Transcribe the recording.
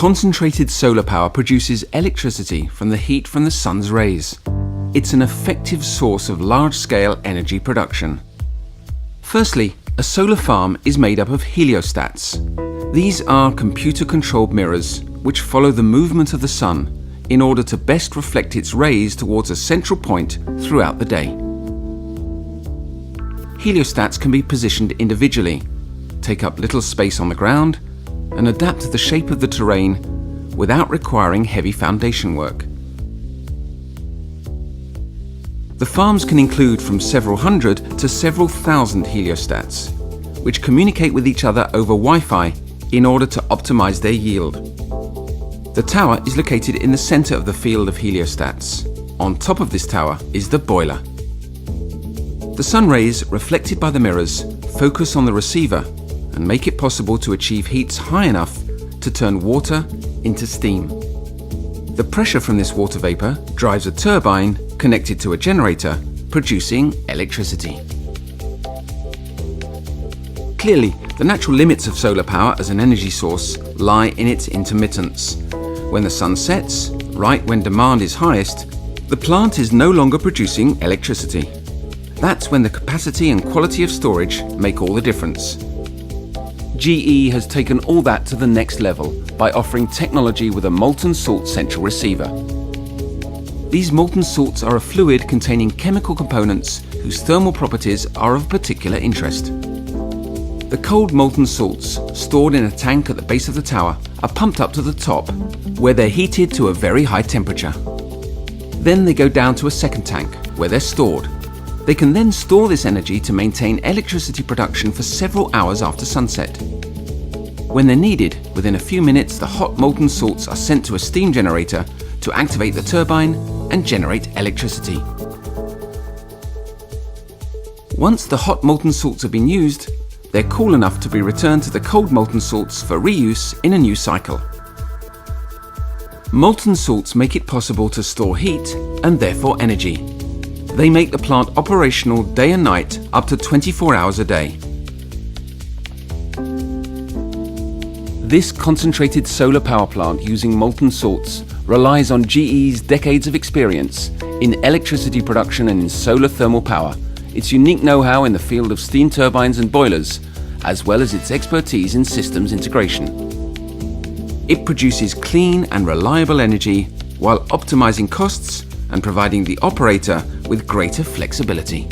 Concentrated solar power produces electricity from the heat from the sun's rays. It's an effective source of large-scale energy production. Firstly, a solar farm is made up of heliostats. These are computer-controlled mirrors which follow the movement of the sun in order to best reflect its rays towards a central point throughout the day. Heliostats can be positioned individually, take up little space on the ground, and adapt to the shape of the terrain without requiring heavy foundation work. The farms can include from several hundred to several thousand heliostats, which communicate with each other over Wi-Fi in order to optimize their yield. The tower is located in the center of the field of heliostats. On top of this tower is the boiler. The sun rays reflected by the mirrors focus on the receiver and make it possible to achieve heats high enough to turn water into steam. The pressure from this water vapor drives a turbine connected to a generator, producing electricity. Clearly, the natural limits of solar power as an energy source lie in its intermittence. When the sun sets, right when demand is highest, the plant is no longer producing electricity. That's when the capacity and quality of storage make all the difference. GE has taken all that to the next level by offering technology with a molten salt central receiver. These molten salts are a fluid containing chemical components whose thermal properties are of particular interest. The cold molten salts, stored in a tank at the base of the tower, are pumped up to the top, where they're heated to a very high temperature. Then they go down to a second tank, where they're stored. They can then store this energy to maintain electricity production for several hours after sunset. When they're needed, within a few minutes the hot molten salts are sent to a steam generator to activate the turbine and generate electricity. Once the hot molten salts have been used, they're cool enough to be returned to the cold molten salts for reuse in a new cycle. Molten salts make it possible to store heat and therefore energy. They make the plant operational day and night up to 24 hours a day. This concentrated solar power plant using molten salts relies on GE's decades of experience in electricity production and in solar thermal power, its unique know-how in the field of steam turbines and boilers, as well as its expertise in systems integration. It produces clean and reliable energy while optimizing costs and providing the operator with greater flexibility.